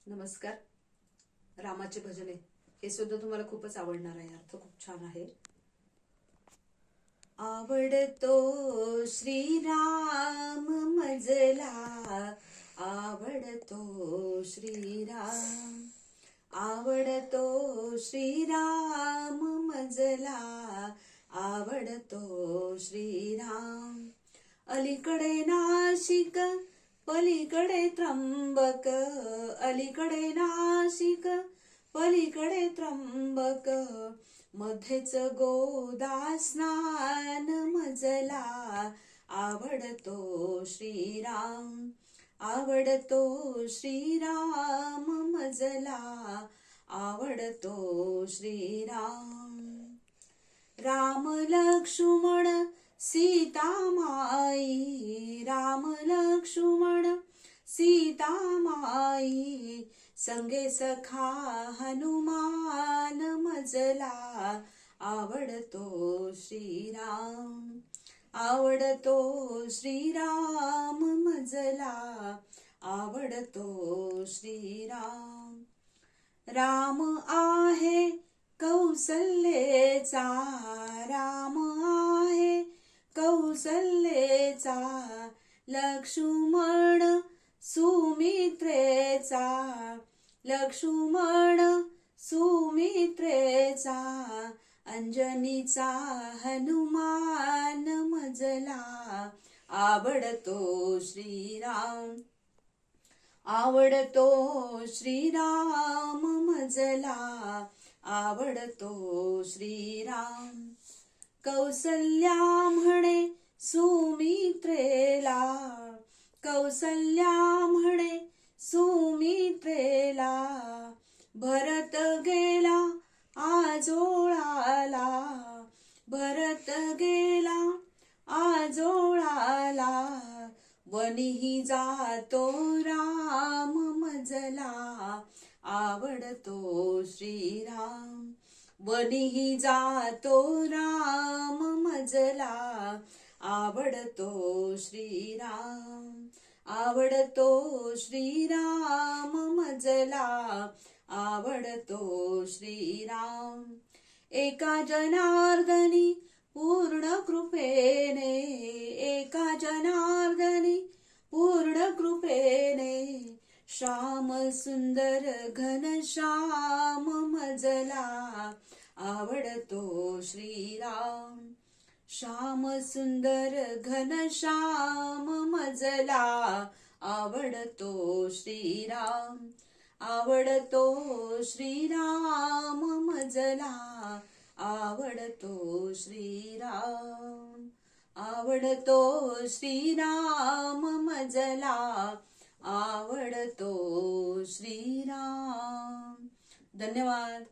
नमस्कार. रामाचे भजने हे सुद्धा तुम्हाला खूपच आवडणार आहे. अर्थ खूप छान आहे. आवडतो श्रीराम मजला, आवडतो श्रीराम, आवडतो श्रीराम मजला, आवडतो श्रीराम. अलीकडे नाशिक पलीकडे त्र्यंबक, अलीकडे नाशिक पलीकडे त्र्यंबक, मध्येच गोदा स्नान मजला, आवडतो श्रीराम, आवडतो श्रीराम मजला, आवडतो श्रीराम. राम लक्ष्मण सीता माई, राम लक्ष्मण सीता माई, संगे सखा हनुमान मजला, आवडतो श्रीराम, आवडतो श्रीराम मजला, आवडतो श्रीराम. राम आहे कौसल्येचा, राम आहे कौसल्येचा, लक्ष्मण सुमित्रेचा, लक्ष्मण सुमित्रेचा, अंजनीचा हनुमान मजला, आवडतो श्रीराम, आवडतो श्रीराम मजला, आवडतो श्रीराम. कौसल्या म्हणे सुमित्रेला, कौसल्या म्हणे सुमित्रेला, भरत गेला आजोळाला, भरत गेला आजोळाला, वनीही जातो राम मजला, आवडतो श्रीराम, वनीही जातो राम मजला, आवडतो श्रीराम, आवडतो श्रीराम मजला, आवडतो श्रीराम. एका जनार्दनी पूर्ण कृपेने, एका जनार्दनी पूर्ण कृपेने, श्याम सुंदर घनश्याम मजला, आवडतो श्रीराम, श्याम सुंदर घनश्याम मजला, आवडतो श्रीराम, आवडतो श्रीराम मजला, आवडतो श्रीराम, आवडतो श्रीराम मजला, आवडतो श्रीराम. धन्यवाद.